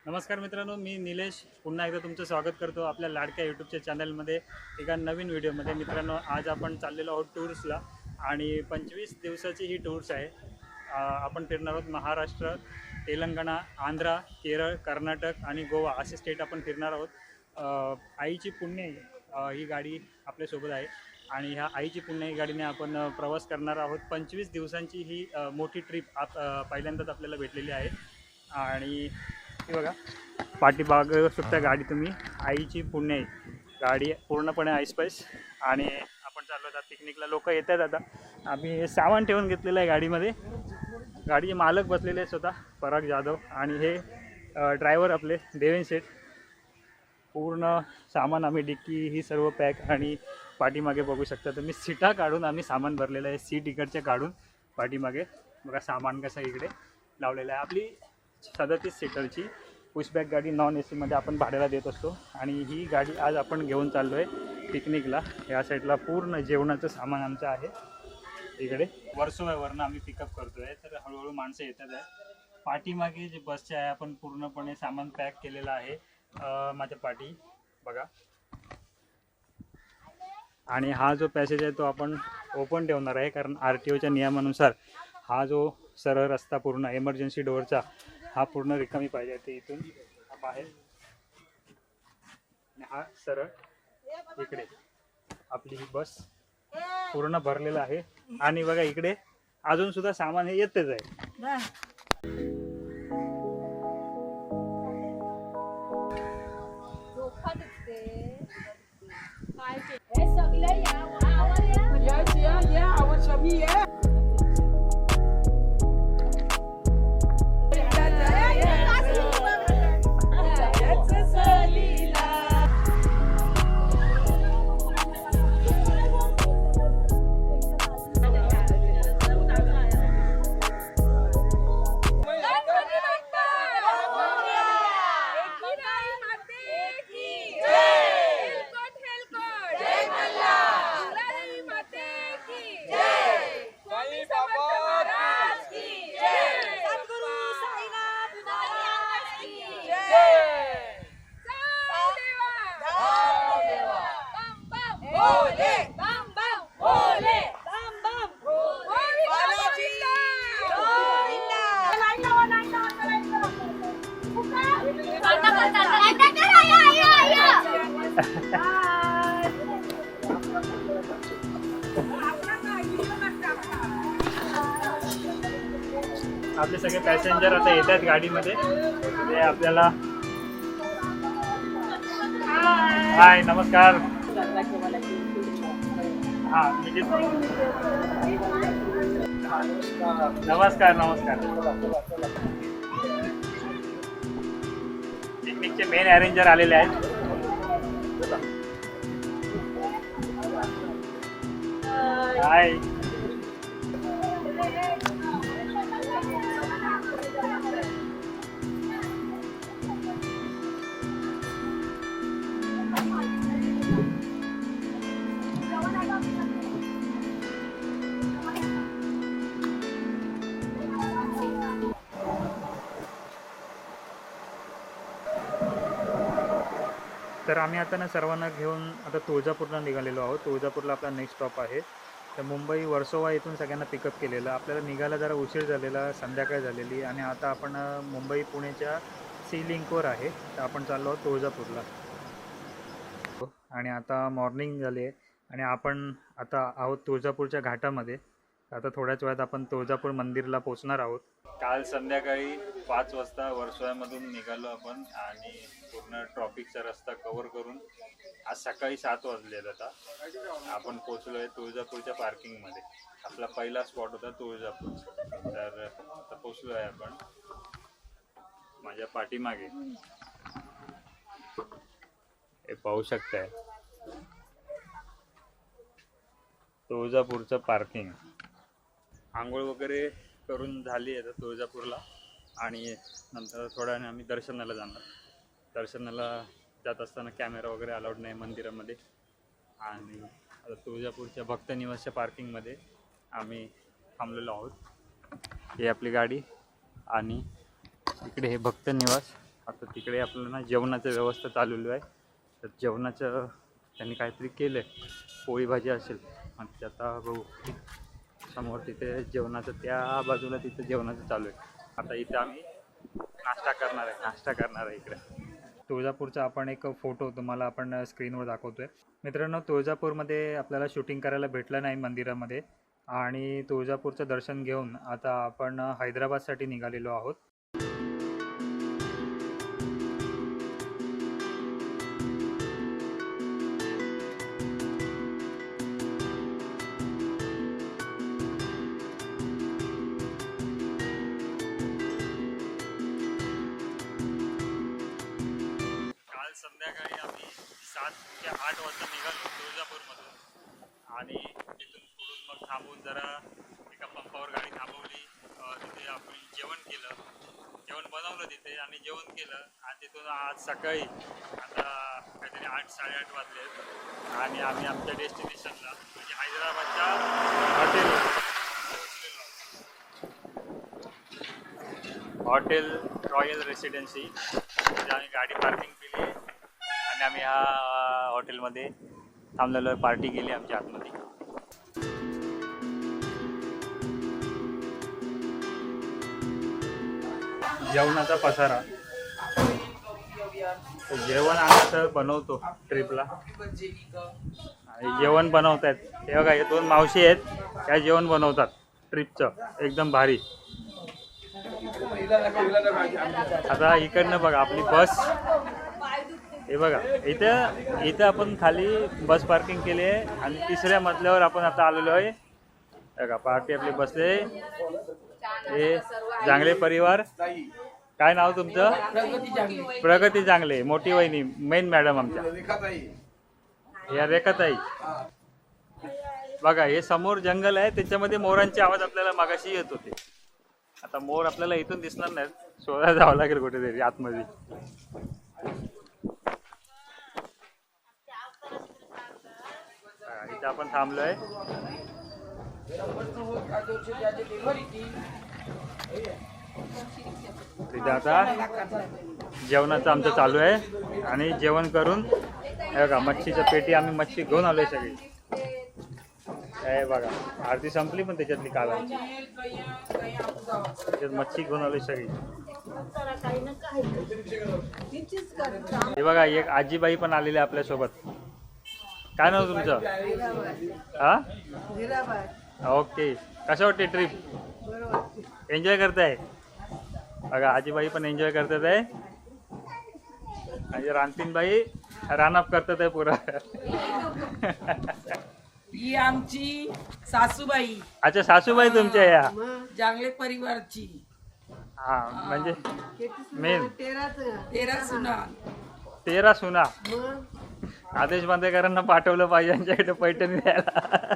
नमस्कार मित्रांनो, मी निलेश पुन्हा एकदा तुमचं स्वागत करतो आपल्या लाडक्या यूट्यूबच्या चॅनलमध्ये एका नवीन व्हिडिओमध्ये। मित्रांनो, आज आपण चाललेलो आहोत टूर्सला आणि 25 दिवसाची ही टूर्स आहे। आपण फिरणार आहोत महाराष्ट्र, तेलंगणा, आंध्र, केरळ, कर्नाटक आणि गोवा असे स्टेट आपण फिरणार आहोत। आईची पुण्य ही गाडी आपल्यासोबत आहे आणि ह्या आईची पुण्य ही गाडीने आपण प्रवास करणार आहोत। 25 दिवसांची ही मोठी ट्रिप पहिल्यांदाच आपल्याला भेटलेली आहे आणि हे बघा पाठीमाग शकता गाडी तुम्ही, आईची पुण्य गाडी पूर्णपणे आईस्पाईस आणि आपण चाललो आता पिकनिकला। लोक येतात, आता आम्ही सामान ठेवून घेतलेलं आहे गाडीमध्ये। गाडीचे मालक बसलेले आहेत स्वतः पराग जाधव आणि हे ड्रायव्हर आपले देवेन शेठ। पूर्ण सामान आम्ही डिक्की ही सर्व पॅक आणि पाठीमागे बघू शकता तुम्ही सीटा काढून आम्ही सामान भरलेलं आहे। सीट इकडचे काढून पाठीमागे बघा सामान कसं इकडे लावलेलं आहे। आपली 37 सीटरची पुशबॅक गाडी नॉन AC मध्ये आपण भाड्याला देत असतो आणि ही गाडी आज आपण घेऊन चाललो आहे पिकनिकला। या साईडला पूर्ण जेवणाचं सामान आमचं आहे। इकडे वर्सोव्यावरनं आम्ही पिकअप करतो आहे, तर हळूहळू माणसं येतात आहे। पाठीमागे जे बसचे आहे आपण पूर्णपणे सामान पॅक केलेलं आहे माझ्या पाठी बघा। आणि हा जो पॅसेज आहे तो आपण ओपन ठेवणार आहे, कारण RTOच्या नियमानुसार हा जो सरळ रस्ता पूर्ण एमर्जन्सी डोअरचा हा पूर्ण रिकामी पाहिजे। ते इथून बाहेर आणि हा सरळ इकडे आपली ही बस पूर्ण भरलेला आहे आणि बघा इकडे अजून सुद्धा सामान हे येतेच आहे। आपले सगळे पॅसेंजर आता येतात गाडीमध्ये। ते आपल्याला हाय नमस्कार। हां नमस्कार नमस्कार। पिकनिकचे मेन अरेंजर आलेले आहेत। हाय तर आम्ही आता ना सर्वांना घेऊन आता तुळजापूरला निघालेलो आहोत। तुळजापूरला आपला नेक्स्ट स्टॉप आहे। तर मुंबई वर्सोवा इथून सगळ्यांना पिकअप केलेलं। आपल्याला निघायला जरा उशीर झालेला, संध्याकाळ झालेली आणि आता आपण मुंबई पुणेच्या सी लिंकवर आहे। तर आपण चाललो आहोत तुळजापूरला आणि आता मॉर्निंग झाली आहे आणि आपण आता आहोत तुळजापूरच्या घाटामध्ये। आता थोड्याच वेळात आपण तुळजापूर मंदिरला पोहोचणार आहोत। काल संध्याकाळी 5 वाजता वर्सोव्यामधून निघालो आपण आणि पूर्ण ट्रॉफिकचा रस्ता कव्हर करून आज सकाळी 7 वाजले। आता आपण पोहोचलो आहे तुळजापूरच्या पार्किंगमध्ये। आपला पहिला स्पॉट होता तुळजापूर। तर आता पोहोचलो आहे आपण। माझ्या पाठीमागे हे पाहू शकताय तुळजापूरचं पार्किंग। आंघोळ वगैरे करून झाली आहे तुळजापूरला आणि नंतर थोड्या वेळाने आम्ही दर्शनाला जाणार। दर्शनाला जात असताना कॅमेरा वगैरे अलाउड नाही मंदिरामध्ये आणि आता तुळजापूरच्या भक्त निवासच्या पार्किंगमध्ये आम्ही थांबलेलो आहोत। ही आपली गाडी आणि इकडे हे भक्त निवास आता तिकडे आपल्याला ना जेवणाचं व्यवस्था चालवली आहे. तर जेवणाचं त्यांनी काहीतरी केलं आहे, पोळी भाजी असेल. आणि आता बघू समोर तिथे जेवणाचं, त्या बाजूला तिथे जेवणाचं चालू आहे. आता इथे आम्ही नाश्ता करणार आहे इकडे. तुळजापूरचा आपण एक फोटो तुम्हाला आपण स्क्रीनवर दाखवतोय. मित्रांनो, तुळजापूरमध्ये आपल्याला शूटिंग करायला भेटलं नाही मंदिरामध्ये, आणि तुळजापूरचं दर्शन घेऊन आता आपण हैदराबादसाठी निघालेलो आहोत. काल संध्याकाळी आम्ही 7 ते 8 वाजता निघालो तुळजापूरमधून, आणि तिथून पुढून मग थांबून जरा एका पंपावर गाडी थांबवली. तिथे आपण जेवण बनवलं तिथे आणि जेवण केलं. आणि तिथून आज सकाळी आता काहीतरी 8-8:30 वाजले आणि आम्ही आमच्या डेस्टिनेशनला म्हणजे हैदराबादच्या हॉटेल रॉयल रेसिडेन्सी, तिथे आम्ही गाडी पार्किंग केली आणि आम्ही ह्या हॉटेलमध्ये थांबलेलो आहे. पार्टी केली आमच्या आतमध्ये. जेवणाचा पसारा, जेवण आम्ही तर बनवतो ट्रिपला. जेवण बनवतात हे बघा, हे 2 मावशी आहेत, त्या जेवण बनवतात ट्रिपचं एकदम भारी. आता इकडनं बघा आपली बस, हे बघा इथं आपण खाली बस पार्किंग केली आहे आणि 3ऱ्या मजल्यावर आपण आता आलेलो आहे. बघा पार्टी आपली बसले. हे जांगले परिवार. काय नाव तुमचं? प्रगती जांगले, मोठी वहिनी, मेन मॅडम आमच्या या रेखाताई. बघा हे समोर जंगल आहे, त्याच्यामध्ये मोरांचे आवाज आपल्याला मागाशी येत होते. आता मोर आपल्याला इथून दिसणार नाहीत, शोधायला जावं लागेल कुठेतरी आतमध्ये. इथे आपण थांबलोय. तिथे आता जेवणाचं आमचं चालू आहे आणि जेवण करून हे बघा मच्छीचं पेटी, आम्ही मच्छी घेऊन आलोय सगळी. हे बघा आरती संपली पण त्याच्यातली कालांची, त्याच्यात मच्छी घेऊन आलोय सगळी. हे बघा एक आजीबाई पण आलेली आहे आपल्यासोबत. काय नाव तुमचं? हा ओके. कसं वाटते ट्रिप? एन्जॉय करताय? बघा आजीबाई पण एन्जॉय करतात आहे आणि रानतीनबाई रानअप करतात आहे पुरा. ही आमची सासूबाई. अच्छा सासूबाई तुमच्या या जांगले परिवारची. हा म्हणजे मेन 13 सुना. आदेश बांदेकरांना पाठवलं पाहिजे यांच्याकडे पैठणी द्यायला.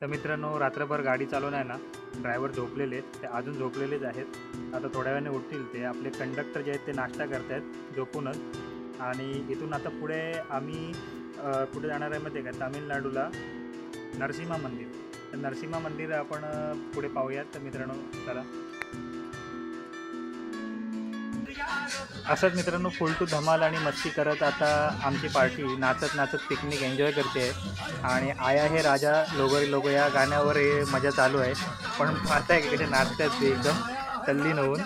तर मित्रांनो, रात्रभर गाडी चालवून आहे ना, ड्रायव्हर झोपलेले आहेत, ते अजून झोपलेलेच आहेत. आता थोड्या वेळाने उठतील. ते आपले कंडक्टर जे आहेत ते नाश्ता करतायत झोपूनच. आणि इथून आता पुढे आम्ही कुठे जाणार आहे माहिती आहे का? तामिळनाडूला नरसिंहा मंदिर. तर नरसिंहा मंदिर आपण पुढे पाहूयात. तर मित्रांनो चला. असंच मित्रांनो फुल टू धमाल आणि मस्ती करत आता आमची पार्टी नाचत नाचत पिकनिक एन्जॉय करते आहे. आणि आया हे राजा लोगोरी लोगो या गाण्यावर हे मजा चालू आहे. पण पाहताय की कसे नाचतात ते एकदम तल्लीन होऊन.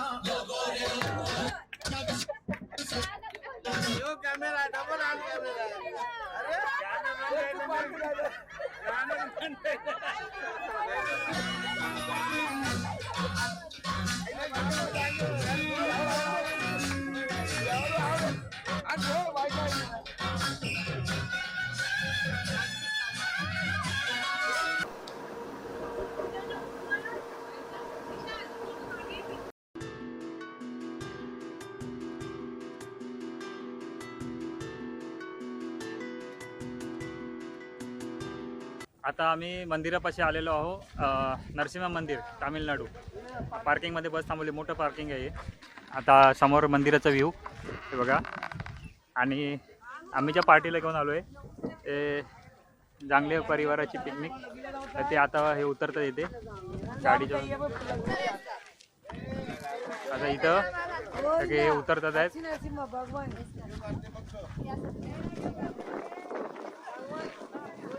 आता आम्ही मंदिरापाशी आलेलो आहो. नरसिंहा मंदिर तामिळनाडू. पार्किंगमध्ये बस थांबवली, मोठं पार्किंग आहे. आता समोर मंदिराचा व्ह्यू हे बघा. आणि आम्ही ज्या पार्टीला घेऊन आलो आहे ते जांगले परिवाराची पिकनिक. तर ते आता हे उतरतं इथे गाडीच्या. आता इथं सगळे उतरतात आहेत.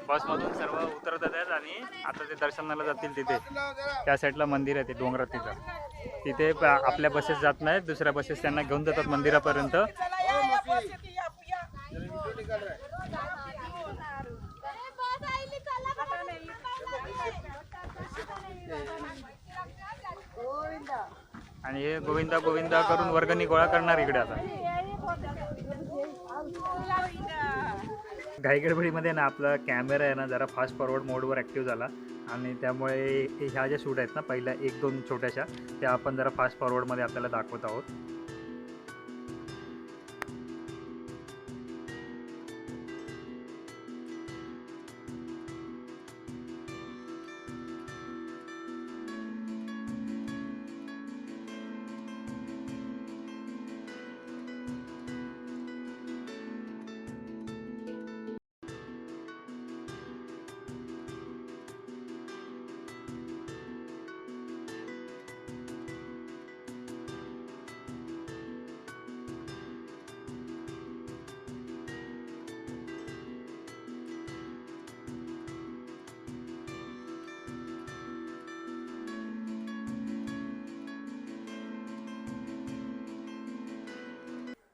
बसमधून सर्व उतरतात आहेत आणि आता ते दर्शनाला जातील तिथे. त्या साईडला मंदिर आहे ते डोंगरात तिथं. तिथे आपल्या बसेस जात नाहीत, दुसऱ्या बसेस त्यांना घेऊन जातात मंदिरापर्यंत. आणि हे गोविंदा गोविंदा करून वर्गणी गोळा करणार इकडे आता. घाईगडबडीमध्ये ना आपला कॅमेरा आहे ना जरा फास्ट फॉरवर्ड मोडवर ॲक्टिव्ह झाला आणि त्यामुळे ह्या ज्या शूट आहेत ना पहिल्या 1-2 छोट्याशा त्या आपण जरा फास्ट फॉरवर्डमध्ये आपल्याला दाखवत आहोत.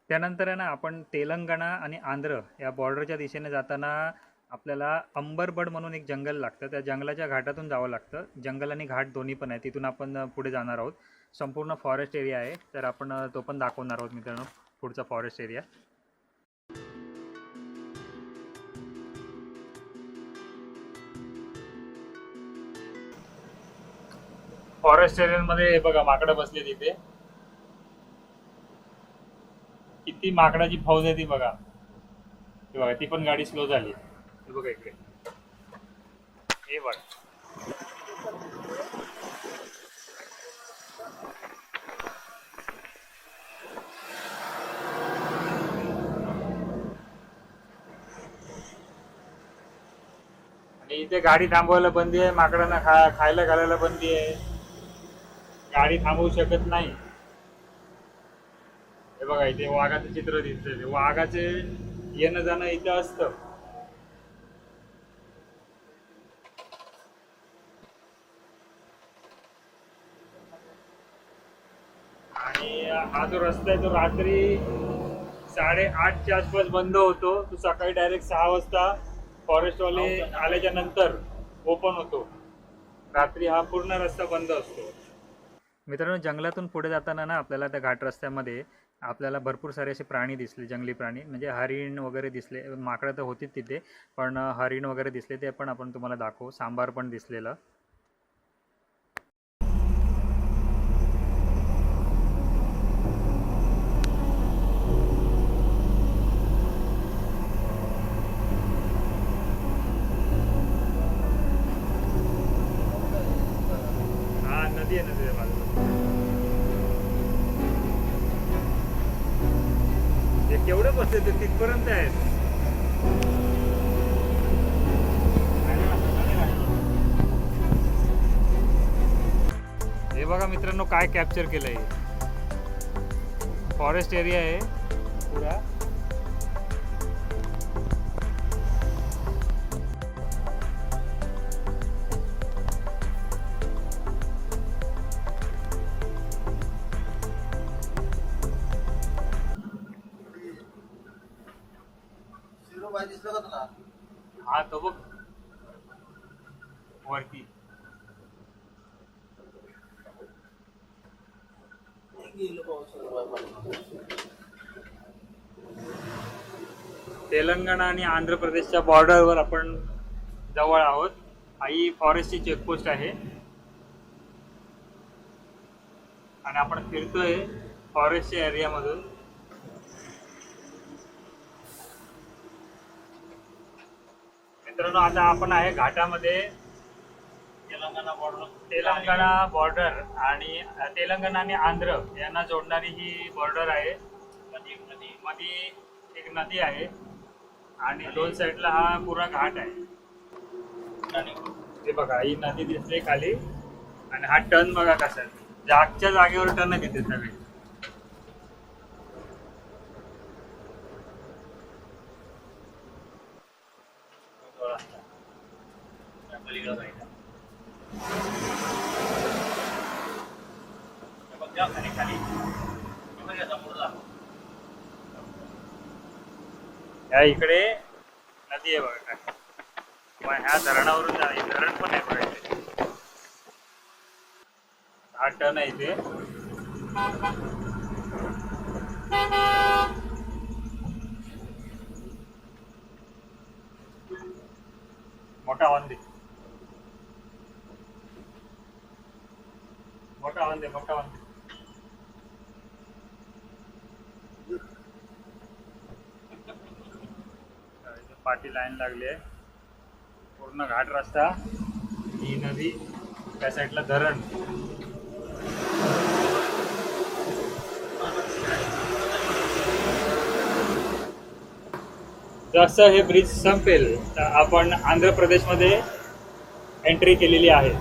त्यानंतर आहे ना आपण तेलंगणा आणि आंध्र या बॉर्डरच्या दिशेने जाताना आपल्याला अंबरबड म्हणून एक जंगल लागतं. त्या जंगलाच्या घाटातून जावं लागतं. जंगल आणि घाट दोन्ही पण आहे. तिथून आपण पुढे जाणार आहोत. संपूर्ण फॉरेस्ट एरिया आहे, तर आपण तो पण दाखवणार आहोत मित्रांनो, पुढचा फॉरेस्ट एरिया. फॉरेस्ट एरियामध्ये बघा माकडं बसली तिथे. किती माकडाची फौज आहे ती बघा. हे बघा ती पण गाडी स्लो झाली. हे बघा इकडे, हे बघा. आणि इथे गाडी थांबवायला बंदी आहे, माकडांना खायला घालायला बंदी आहे. गाडी थांबवू शकत नाही. हे बघा इथे वाघाचं चित्र दिसतंय. वाघाचे येणं जाणं इथं असतं. आणि हा जो रस्ता आहे तो रात्री 8:30च्या आसपास बंद होतो. तो सकाळी डायरेक्ट 6 वाजता फॉरेस्टवाले आल्याच्या नंतर ओपन होतो. रात्री हा पूर्ण रस्ता बंद असतो. मित्रांनो, जंगलातून पुढे जाताना ना आपल्याला त्या घाट रस्त्यामध्ये आपल्याला भरपूर सारे असे प्राणी दिसले, जंगली प्राणी. म्हणजे हरिण वगैरे दिसले. माकडं तर होतीच तिथे, पण हरिण वगैरे दिसले, ते पण आपण तुम्हाला दाखवू. सांबार पण दिसलेलं. हा नदी आहे, नदी आहे बाजूला. केवढे बसले ते तिथपर्यंत आहेत. हे बघा मित्रांनो काय कॅप्चर केलंय. फॉरेस्ट एरिया आहे पुरा. हा तो बघ वरती. तेलंगणा आणि आंध्र प्रदेशच्या बॉर्डरवर आपण जवळ आहोत. ही फॉरेस्टची चेकपोस्ट आहे आणि आपण फिरतोय फॉरेस्टच्या एरियामधून. मित्रांनो, आता आपण आहे घाटामध्ये. तेलंगणा बॉर्डर आणि तेलंगणा आणि आंध्र यांना जोडणारी ही बॉर्डर आहे. मध्ये एक नदी आहे आणि 2 साईडला हा पुरा घाट आहे. हे बघा ही नदी दिसते खाली आणि हा टर्न बघा कसा आहे. जागच्या जागेवर टर्न घेते सगळे. पलीकडे जायला बघा खाली खाली समोर जा. या इकडे नदी आहे बघा काय. मग ह्या धरणावरून धरण पण आहे बघा इथे. 8 टन आहे इथे. मोठा वांदे मोठा वांदे मोठा वांदे. इथे पाठी लाईन लागली आहे. पूर्ण घाट रस्ता. ही नदी त्या साईडला धरण. जसं हे ब्रिज संपेल तर आपण आंध्र प्रदेशमध्ये एंट्री केलेली आहे.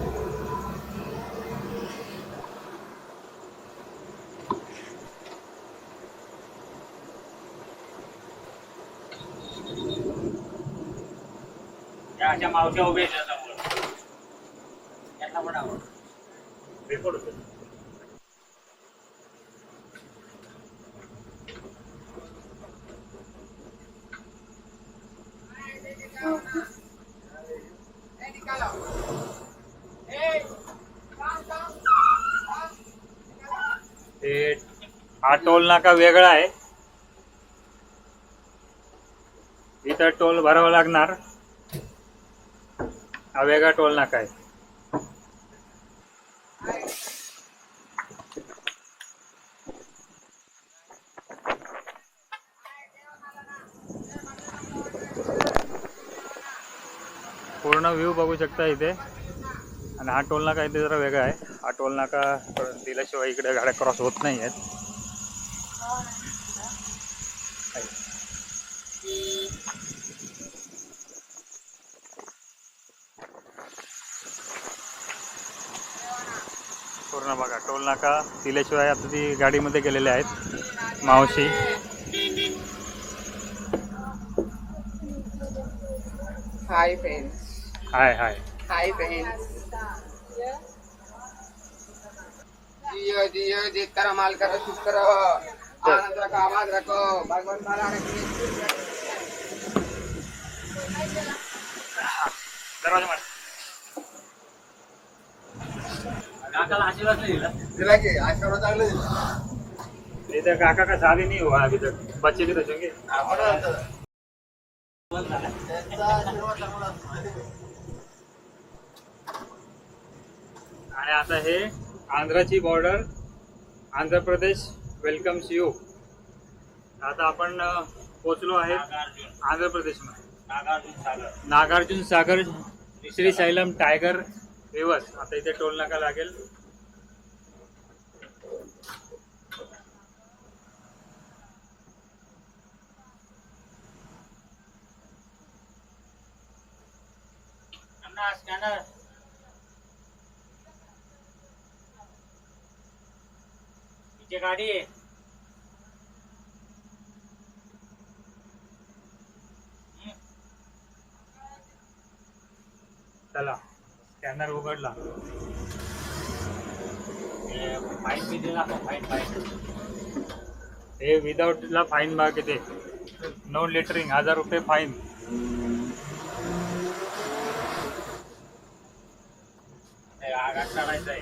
त्या अशा मावच्या उभ्या आहेत त्या समोर. यांना पण आवड रेकॉर्ड होतं. हा टोल नाका वेगळा आहे. इथं टोल भरावा लागणार. हा वेगळा टोल नाका आहे. पूर्ण व्ह्यू बघू शकता इथे. आणि हा टोल नाका इथे जरा वेगळा आहे. हा टोल नाका दिल्याशिवाय इकडे गाड्या क्रॉस होत नाही आहेत. पूर्ण बघा टोल नाका दिल्याशिवाय आता ती गाडीमध्ये गेलेले आहेत मावशी. Hi friends. Hi hi. Hi friends. जियो जियो जित करो माल करो सुख करो आनंद रखो आबाद रखो भगवान ताला दरवाजा मार. काकाला आशीर्वाद नाही दिला. दिला की आशीर्वाद चांगले दिला. इधर काका का शादी नहीं हुआ अभी तक. बच्चे भी तो होंगे. आणि आता हे आंध्राची border. Andhra Pradesh welcomes you. आता आपण पोचलो आहे आंध्र प्रदेशमध्ये. नागार्जुन सागर. Nagarjuna Sagar Srisailam tiger reserve. आता इथे टोल नाका लागेल. स्कॅनर पीछे गाड़ी है. चला स्कॅनर उघडला. फाईन भी दिला पण फाईन फाईन. हे विदाउटला फाईन बघा किती. नो लिटरिंग 1000 रुपये फाईन. आघात चढायचा आहे.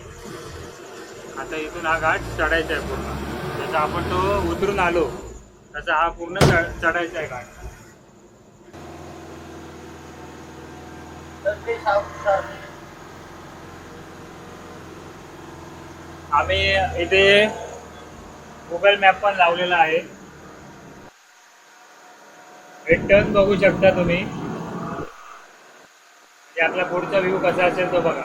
आता इथून हा घाट चढायचा आहे पूर्ण. जसं आपण तो उतरून आलो तसा हा पूर्ण चढायचा आहे घाट. आम्ही इथे गुगल मॅप पण लावलेला आहे. हे टर्न बघू शकता तुम्ही. आपला पुढचा व्ह्यू कसा असेल तो बघा.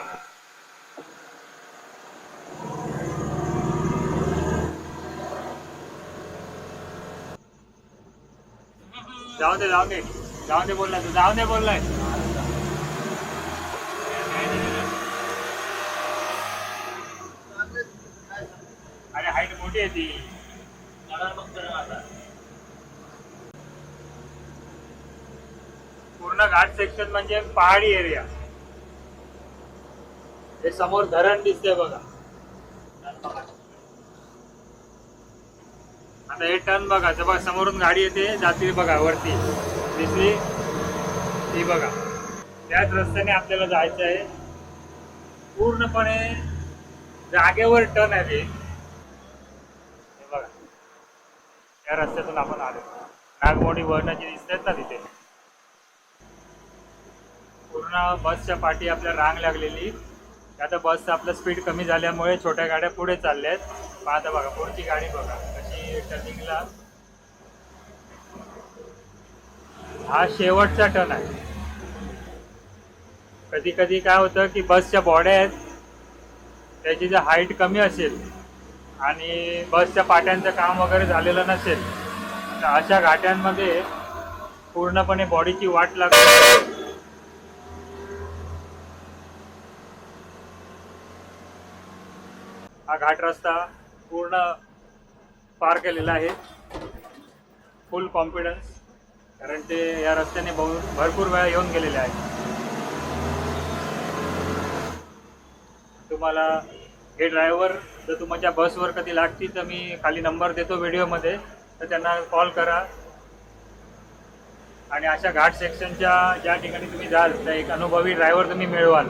जाऊ दे जाऊ दे जाऊ दे बोललाय तू. जाऊ दे बोललाय. अरे हाईट मोठी आहे ती. पूर्ण घाट सेक्शन म्हणजे पहाडी एरिया. हे समोर धरण दिसतंय बघा. आता हे टर्न बघा, बघा समोरून गाडी येते जाते बघा वरती दिसली ती बघा. त्याच रस्त्याने आपल्याला जायचं आहे. पूर्णपणे जागेवर टर्न आहे ते. हे बघा या रस्त्यातून आपण आलो. नागमोडी वळणाची दिसतात ना तिथे. पूर्ण बसच्या पाठी आपल्याला रांग लागलेली. आता बसचं आपलं स्पीड कमी झाल्यामुळे छोट्या गाड्या पुढे चालल्या आहेत. पण आता बघा पुढची गाडी बघा कशी टर्निंगला. हा शेवटचा टर्न आहे. कधी कधी काय होतं की बसच्या बॉड्या आहेत त्याची जर हाईट कमी असेल आणि बसच्या पाट्यांचं काम वगैरे झालेलं नसेल तर अशा घाट्यांमध्ये पूर्णपणे बॉडीची वाट लागते. हा घाट रस्ता पूर्ण पार केलेला आहे. फुल कॉन्फिडन्स, कारण ते या रस्त्याने भरपूर वेळा येऊन गेलेले आहे. तुम्हाला हे ड्रायव्हर जर तुमच्या बसवर कधी लागतील तर मी खाली नंबर देतो व्हिडिओमध्ये, तर त्यांना कॉल करा. आणि अशा घाट सेक्शनच्या ज्या ठिकाणी तुम्ही जाल त्या एक अनुभवी ड्रायव्हर तुम्ही मिळवाल.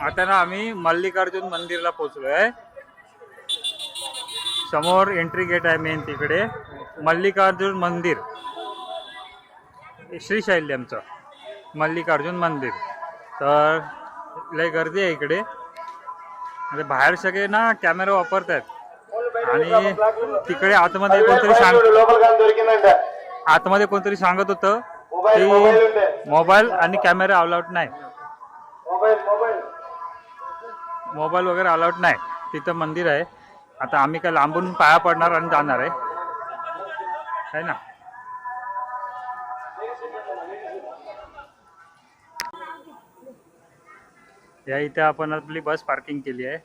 आता ना आम्ही मल्लिकार्जुन मंदिरला पोहोचलोय. समोर एंट्री गेट आहे मेन तिकडे मल्लिकार्जुन मंदिर, श्रीशैल्यमचं मल्लिकार्जुन मंदिर. तर लय गर्दी आहे इकडे. म्हणजे बाहेर सगळे ना कॅमेरा वापरत आहेत आणि तिकडे आतमध्ये कोणतरी सांगत होतं की मोबाईल आणि कॅमेरा अलाउड नाही. मोबाईल वगैरे अलाउड नाही. तिथं मंदिर आहे. आता आम्ही काय लांबून पाया पडणार आणि जाणार आहे ना. या इथे आपण आपली बस पार्किंग केली आहे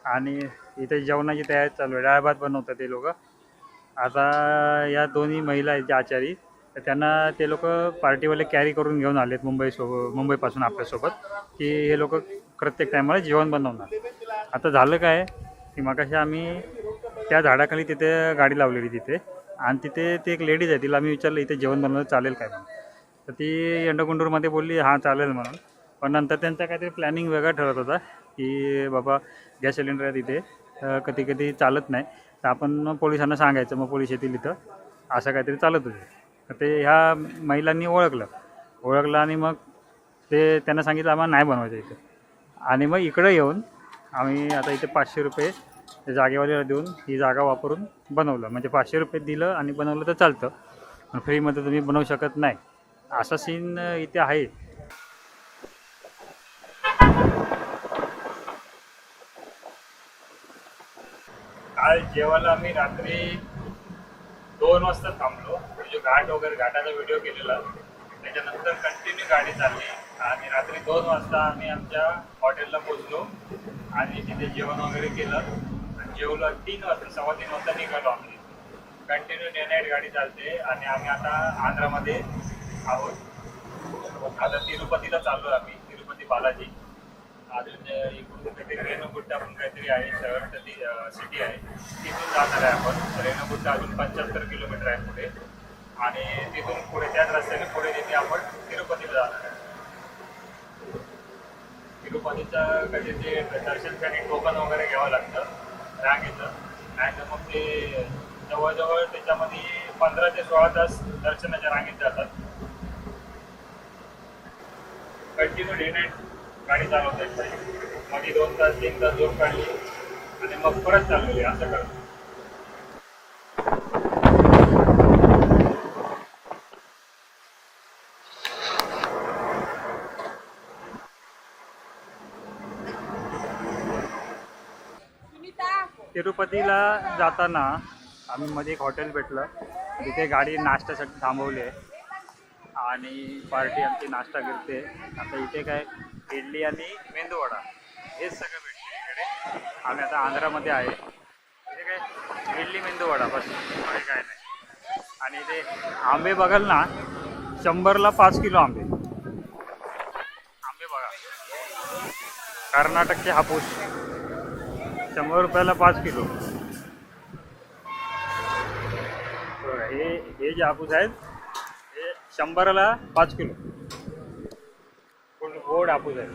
आणि इथे जेवणाची तयारी चालू आहे. डाळ भात बनवतात ते लोक. आता या दोन्ही महिला आहेत ज्या आचारी, तर त्यांना ते लोक पार्टीवाले कॅरी करून घेऊन आलेत मुंबईपासून आपल्यासोबत, की हे लोक प्रत्येक टायमाला जेवण बनवणार. आता झालं काय की मगाशी आम्ही त्या झाडाखाली तिथे गाडी लावलेली तिथे, आणि तिथे ते एक लेडीज आहे, तिला आम्ही विचारलं इथे जेवण बनवलं चालेल काय म्हणून. तर ती यंडकुंडूरमध्ये बोलली हां चालेल म्हणून. पण नंतर त्यांचा काहीतरी प्लॅनिंग वेगळा ठरत होता की बाबा गॅस सिलेंडर आहे तिथे, कधी कधी चालत नाही तर आपण पोलिसांना सांगायचं, मग पोलीस येतील इथं, असं काहीतरी चालत होते. तर ते ह्या महिलांनी ओळखलं आणि मग ते त्यांना सांगितलं आम्हाला नाही बनवायचं इथं. आणि मग इकडं येऊन आम्ही आता इथे 500 रुपये जागेवाल्याला देऊन ही जागा वापरून बनवलं. म्हणजे 500 रुपये दिलं आणि बनवलं तर चालतं, पण फ्रीमध्ये तुम्ही बनवू शकत नाही, असा सीन इथे आहे. काल जेवायला आम्ही रात्री 2 वाजता थांबलो. म्हणजे घाटाचा व्हिडिओ केलेला, त्याच्यानंतर कंटिन्यू गाडी चालली आणि रात्री 2 वाजता आम्ही आमच्या हॉटेलला पोचलो आणि तिथे जेवण वगैरे केलं आणि जेवलो. 3 वाजता 3:15 वाजता निघालो आम्ही. कंटिन्यू डे नाईट गाडी चालते आणि आम्ही आता आंध्रामध्ये आहोत. आता तिरुपतीला चाललो आम्ही, तिरुपती बालाजी. अजून इकडून काहीतरी रेणुगुट्टा म्हणून काहीतरी आहे शहर, तर ती सिटी आहे, तिथून जाणार आहे आपण. रेणुगुट्टा अजून 75 किलोमीटर आहे पुढे, आणि तिथून पुढे त्याच रस्त्याने पुढे तिथे आपण तिरुपतीला जाणार आहे. तिरुपतीचं कधी ते दर्शनसाठी टोकन वगैरे घ्यावं लागतं रांगेचं, नाही तर मग ते जवळजवळ त्याच्यामध्ये 15 ते 16 तास दर्शनाच्या रांगेत जातात. कंटिन्यू डे नाईट गाडी चालवतात, मध्ये 2 तास 3 तास झोप काढली आणि मग परत चालवली, असं करतो. तिरुपतीला जाताना आम्ही मध्ये एक हॉटेल भेटलं, तिथे गाडी नाश्त्यासाठी थांबवली आहे आणि पार्टी आमची नाश्ता करते. आता इथे काय इडली आणि मेंदूवडा हेच सगळं भेटले इकडे. आम्ही आता आंध्रामध्ये आहे. इथे काय इडली मेंदूवडा बस, आणि काय नाही. आणि ते आंबे बघाल ना 100ला 5 किलो आंबे. आंबे बघा, कर्नाटकचे हापूस 100 रुपयाला 5 किलो. बघा, हे जे हापूस आहेत हे 100ला 5 किलो. गोड हापूस आहे.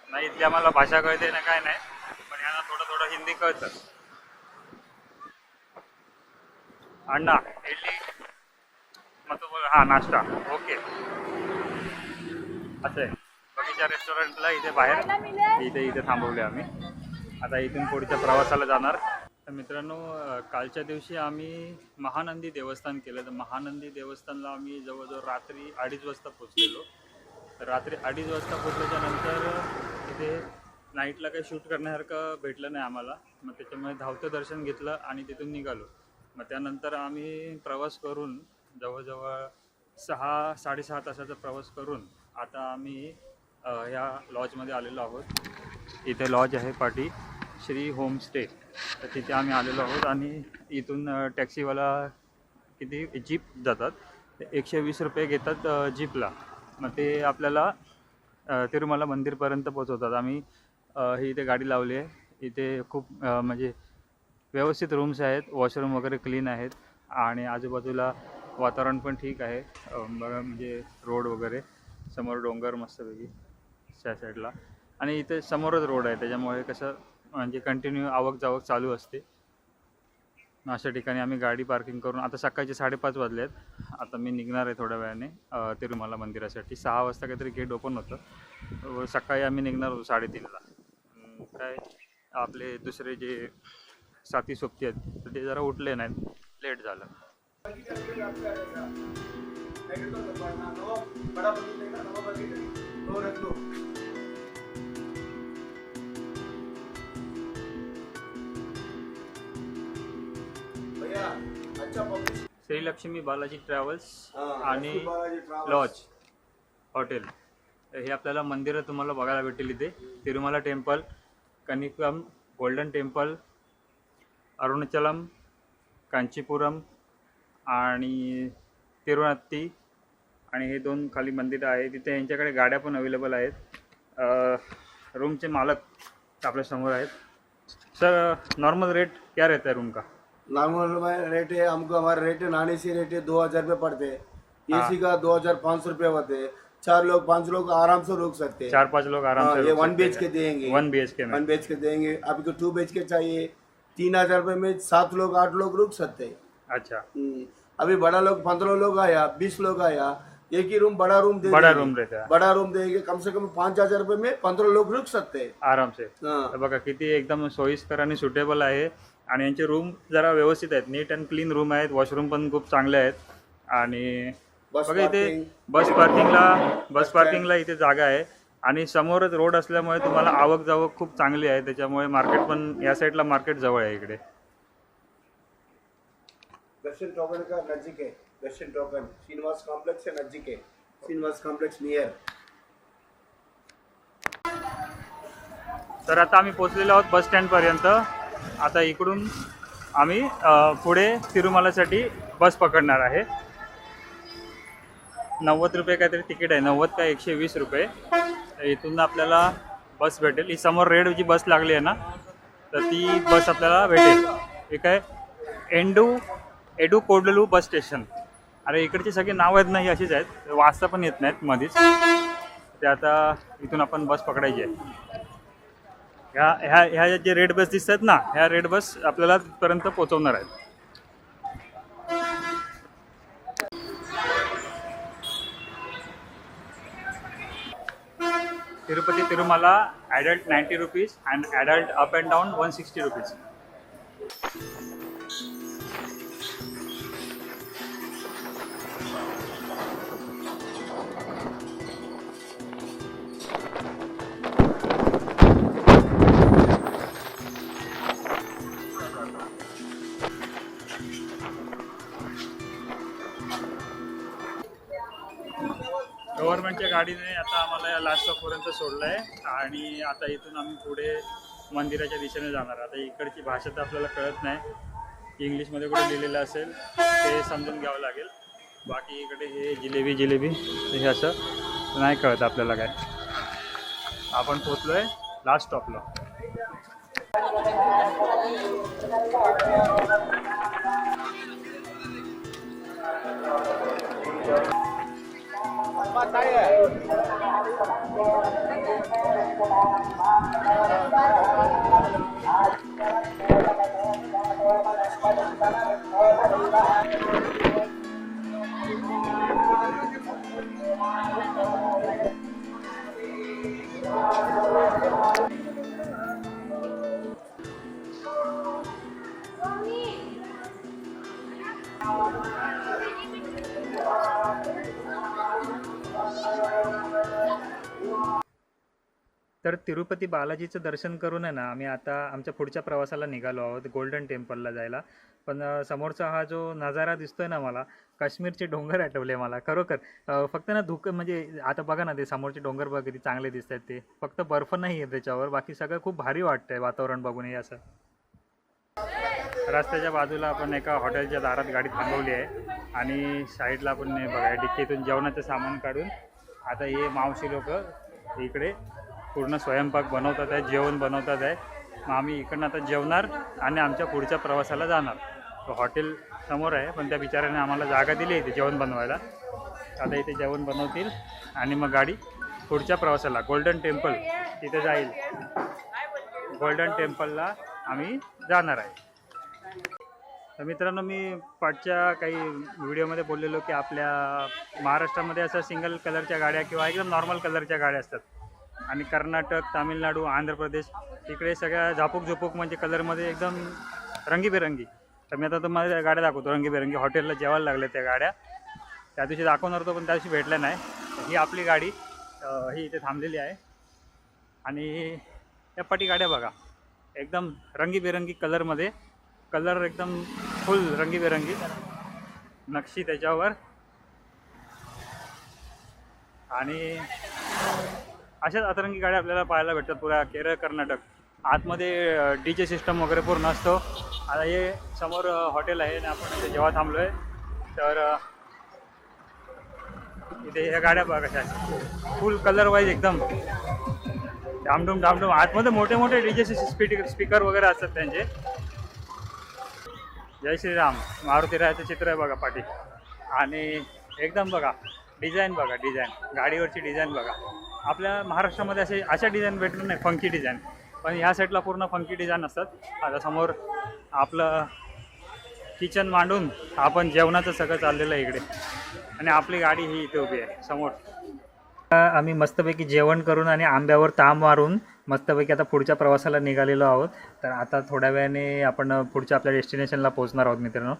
नाही इथली आम्हाला भाषा कळते ना काय नाही, पण यांना थोडं थोडं हिंदी कळतं. अण्णा इडली मतलब हा नाश्ता ओके असं आहे. बगीचा रेस्टॉरंटला इथे बाहेर इथे थांबवले आम्ही. आता इथून पुढच्या प्रवासाला जाणार. तर मित्रांनो, कालच्या दिवशी आम्ही महानंदी देवस्थान केलं. तर महानंदी देवस्थानला आम्ही जवळजवळ रात्री 2:30 वाजता पोचलेलो. तर रात्री 2:30 वाजता पोचल्याच्या नंतर इथे नाईटला काही शूट करण्यासारखं भेटलं नाही आम्हाला. मग त्याच्यामुळे धावतं दर्शन घेतलं आणि तिथून निघालो. मग त्यानंतर आम्ही प्रवास करून जवळजवळ 6-6.5 तासाचा प्रवास करून आता आम्ही ह्या लॉजमध्ये आलेलो आहोत. इथे लॉज आहे पाटी श्री होमस्टे. तर तिथे आम्ही आलेलो आहोत आणि इथून टॅक्सीवाला किती जीप जातात, 120 रुपये घेतात जीपला. मग ते आपल्याला तिरुमला मंदिरपर्यंत पोचवतात. आम्ही ही इथे गाडी लावली आहे. इथे खूप म्हणजे व्यवस्थित रूम्स आहेत, वॉशरूम वगैरे क्लीन आहेत आणि आजूबाजूला वातावरण पण ठीक आहे. बघा म्हणजे रोड वगैरे, समोर डोंगर मस्तपैकी त्या साईडला आणि इथे समोरच रोड आहे. त्याच्यामुळे कसं म्हणजे कंटिन्यू आवक जावक चालू असते. अशा ठिकाणी आम्ही गाडी पार्किंग करून आता सकाळचे 5:30 वाजले आहेत. आता मी निघणार आहे थोड्या वेळाने तिरुमला मंदिरासाठी. 6 वाजता काहीतरी गेट ओपन होतं. सकाळी आम्ही निघणार होतो 3:30ला. काय आपले दुसरे जे साथी सोबती आहेत तर ते जरा उठले नाहीत, लेट झालं. श्री लक्ष्मी बालाजी ट्रॅव्हल्स आणि लॉज हॉटेल हे आपल्याला मंदिरं तुम्हाला बघायला भेटेल इथे. तिरुमला टेम्पल, कनिकम, गोल्डन टेम्पल, अरुणाचलम, कांचीपुरम आणि तिरुनत्ती आणि हे 2 खाली मंदिरं आहेत. तिथे यांच्याकडे गाड्या पण अवेलेबल आहेत. रूमचे मालक आपल्या समोर आहेत. सर, नॉर्मल रेट क्या रहता है रूम का? नॉर्मल रेट है हमको, हमारा रेट है नॉन एसी रेट है 2000 रुपये पड़ते हैं. एसी का 2500 रुपये होते हैं. 4 लोग 5 लोग आराम से रुक सकते हैं. 4-5 लोग आराम से ये 1 BHK देंगे. 1 BHK में 1 BHK देंगे. आपको 2 BHK चाहिए 3000 रुपये में 7 लोग 8 लोग रुक सकते हैं. अच्छा. अभी बड़ा लोग 15 लोग आया, 20 लोग आया, एक ही रूम बड़ा रूम बड़ा रूम रहता है. बड़ा रूम देंगे. कम से कम 5000 रुपये में 15 लोग रुक सकते हैं आराम से. तर बघा किती एकदम सोयीस्कर आणि सुटेबल आहे. आणि यांचे रूम जरा व्यवस्थित आहेत, नीट अँड क्लीन रूम आहेत. वॉशरूम पण खूप चांगले आहेत. आणि बघा इथे बस पार्किंगला इथे जागा आहे आणि समोरच रोड असल्यामुळे तुम्हाला आवक जावक खूप चांगली आहे. त्याच्यामुळे मार्केट पण या साईडला मार्केट जवळ आहे इकडे. दर्शन टोकन का नजदीक है. दर्शन टोकन श्रीनिवास कॉम्प्लेक्स से नजदीक है. Srinivas complex near. तर आता आम्ही पोहोचलेलो आहोत बस स्टँडपर्यंत. आता इकडून आम्ही पुढे तिरुमलासाठी बस पकडणार आहे. 90 रुपये काहीतरी तिकीट आहे, 90 का 120 रुपये. इथून आपल्याला बस भेटेल. ही समोर रेड जी बस लागली आहे ना, तर ती बस आपल्याला भेटेल. ठीक आहे. Yedukondalu bus station. अरे इकडची सगळी नावं आहेत ना ही अशीच आहेत, वाचता पण येत नाहीत मध्येच. ते आता इथून आपण बस पकडायची आहे. ह्या जे रेड बस दिसतात ना, ह्या रेड बस आपल्याला तिथपर्यंत पोहोचवणार आहेत. Tirupati Tirumala adult 90 rupees and adult up and down 160 rupees. गव्हर्नमेंटच्या गाडीने आता आम्हाला या लास्ट स्टॉपपर्यंत सोडलं आहे आणि आता इथून आम्ही पुढे मंदिराच्या दिशेने जाणार. आता इकडची भाषा तर आपल्याला कळत नाही, इंग्लिशमध्ये कुठे लिहिलेलं असेल ते समजून घ्यावं लागेल. बाकी इकडे हे जिलेबी हे असं नाही कळत आपल्याला काय. आपण पोचलो आहे लास्ट स्टॉपला. तर तिरुपती बालाजीचं दर्शन करून आहे ना आम्ही आता आमच्या पुढच्या प्रवासाला निघालो आहोत गोल्डन टेम्पलला जायला. पण समोरचा हा जो नजारा दिसतोय ना मला, काश्मीरचे डोंगर आठवले मला खरोखर. फक्त ना म्हणजे आता बघा ना ते समोरचे डोंगर बघा किती चांगले दिसत आहेत. ते फक्त बर्फ नाही आहे त्याच्यावर, बाकी सगळं खूप भारी वाटतंय वातावरण बघून. हे असं रस्त्याच्या बाजूला आपण एका हॉटेलच्या दारात गाडी थांबवली आहे आणि साईडला आपण बघा डिक्कीतून जेवणाचं सामान काढून आता हे मावशी लोक इकडे पूर्ण स्वयंपाक बनवतात आहे, जेवण बनवतात आहे. मग आम्ही इकडनं आता जेवणार आणि आमच्या पुढच्या प्रवासाला जाणार. तो हॉटेल समोर आहे पण त्या बिचाऱ्याने आम्हाला जागा दिली आहे इथे जेवण बनवायला. आता इथे जेवण बनवतील आणि मग गाडी पुढच्या प्रवासाला गोल्डन टेम्पल तिथे जाईल. गोल्डन टेम्पलला आम्ही जाणार आहे. तर मित्रांनो, मी पाठच्या काही व्हिडिओमध्ये बोललेलो की आपल्या महाराष्ट्रामध्ये असं सिंगल कलरच्या गाड्या किंवा एकदम नॉर्मल कलरच्या गाड्या असतात आणि कर्नाटक, तामिळनाडू, आंध्र प्रदेश इकडे सगळ्या झापूक म्हणजे कलरमध्ये एकदम रंगीबेरंगी. तर मी आता तुम्हाला गाड्या दाखवतो रंगीबेरंगी. हॉटेलला जेवायला लागल्या त्या गाड्या, त्या दिवशी दाखवणार होतो पण त्या दिवशी भेटल्या नाही. ही आपली गाडी ही इथे थांबलेली आहे आणि या पाठी गाड्या बघा एकदम रंगीबेरंगी कलरमध्ये. कलर एकदम फुल रंगीबेरंगी नक्षी त्याच्यावर. आणि अशाच अतरंगी गाड्या आपल्याला पाहायला भेटतात पुऱ्या केरळ, कर्नाटक. आतमध्ये DJ सिस्टम वगैरे पूर्ण असतो. आता हे समोर हॉटेल आहे आणि आपण इथे जेव्हा थांबलो आहे तर इथे ह्या गाड्या बघा कशा फुल कलर वाईज एकदम डामडूम. आतमध्ये मोठे मोठे DJ स्पीकर वगैरे असतात त्यांचे. जय श्रीराम. मारुती रायाचं चित्र आहे बघा पाठी. आणि एकदम बघा डिझाईन बघा, डिझाईन गाडीवरची डिझाईन बघा. आपल्या महाराष्ट्रामध्ये अशा डिझाईन भेटणार नाही, फंकी डिझाईन. पण ह्या साईडला पूर्ण फंकी डिझाईन असतात. आता समोर आपलं किचन मांडून आपण जेवणाचं सगळं चाललेलं आहे इकडे आणि आपली गाडी ही इथे उभी आहे समोर. आम्ही मस्तपैकी जेवण करून आणि आंब्यावर तांब मारून मस्तपैकी आता पुढच्या प्रवासाला निघालेलो आहोत. तर आता थोड्या वेळाने आपण पुढच्या आपल्या डेस्टिनेशनला पोहोचणार आहोत मित्रांनो.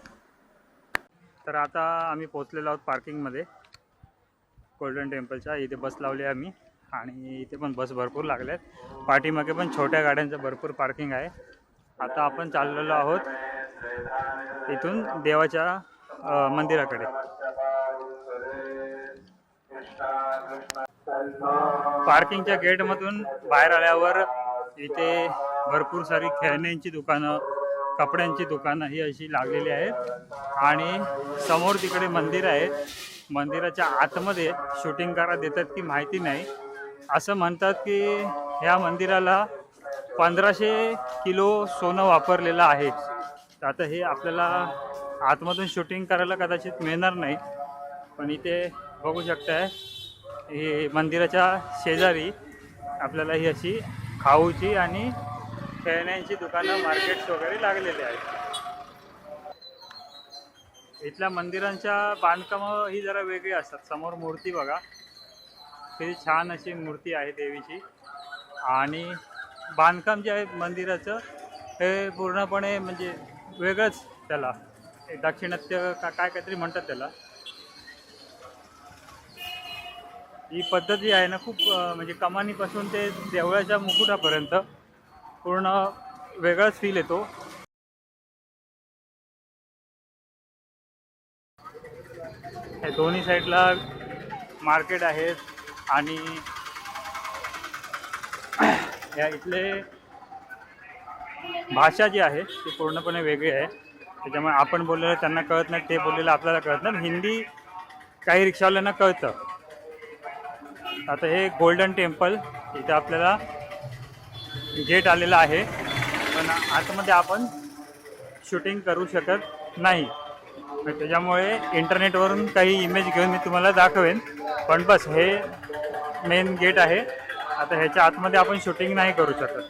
तर आता आम्ही पोहोचलेलो आहोत पार्किंगमध्ये गोल्डन टेम्पलच्या. इथे बस लावली आहे आम्ही आणि इथे पण बस भरपूर लागल्या आहेत. पाठीमागे पण छोट्या गाड्यांचं भरपूर पार्किंग आहे. आता आपण चाललेलो आहोत इथून देवाच्या मंदिराकडे. पार्किंगच्या गेटमधून बाहेर आल्यावर इथे भरपूर सारी खेळण्यांची दुकानं, कपड्यांची दुकानं ही अशी लागलेली आहेत आणि समोर तिकडे मंदिर आहे. मंदिराच्या आतमध्ये शूटिंग करा देतात की माहिती नाही. असं म्हणतात की ह्या मंदिराला 1500 किलो सोनं वापरलेलं आहे. तर आता हे आपल्याला आतमधून शूटिंग करायला कदाचित मिळणार नाही. पण इथे बघू शकताय हे मंदिराच्या शेजारी आपल्याला ही अशी खाऊची आणि खेळण्यांची दुकानं, मार्केट्स वगैरे लागलेले आहेत. इथल्या मंदिरांच्या बांधकामं ही जरा वेगळी असतात. समोर मूर्ती बघा किती छान अशी मूर्ती आहे देवीची. आणि बांधकाम जे आहे मंदिराचं हे पूर्णपणे म्हणजे वेगळंच. त्याला दाक्षिणात्य काय काहीतरी म्हणतात त्याला. ही पद्धत जी आहे ना खूप म्हणजे कमानीपासून ते देवळाच्या मुकुटापर्यंत पूर्ण वेगळाच फील येतो. हे दोन्ही साईडला मार्केट आहेत आणि या इथले भाषा जी आहे ती पूर्णपणे वेगळी आहे. त्याच्यामुळे आपण बोललेलं त्यांना कळत नाही, ते बोललेलं आपल्याला कळत नाही. हिंदी काही रिक्षावाल्यांना कळतं. आता हे गोल्डन टेम्पल इथे आपल्याला गेट आलेलं आहे, पण आतमध्ये आपण शूटिंग करू शकत नाही. त्याच्यामुळे इंटरनेटवरून काही इमेज घेऊन मी तुम्हाला दाखवेन, पण बस हे मेन गेट आहे. आता ह्याच्या आतमध्ये आपण शूटिंग नाही करू शकत.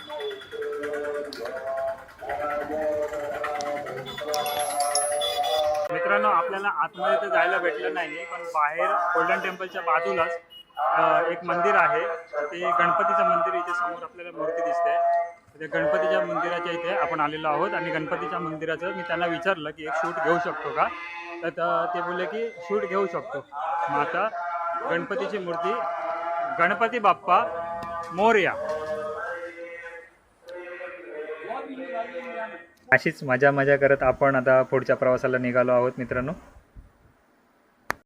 मित्रांनो, आपल्याला आतमध्ये तर जायला भेटलं नाही, पण बाहेर गोल्डन टेम्पलच्या बाजूलाच एक मंदिर आहे. ते गणपतीचं मंदिर इथे समोर आपल्याला मूर्ती दिसते. ते गणपतीच्या मंदिराच्या इथे आपण आलेलो आहोत आणि गणपतीच्या मंदिराचं मी त्यांना विचारलं की एक शूट घेऊ शकतो का, तर ते बोलले की शूट घेऊ शकतो. मग आता गणपतीची मूर्ती, गणपती बाप्पा मोरया. अशीच मजा करत आपण आता पुढच्या प्रवासाला निघालो आहोत मित्रांनो.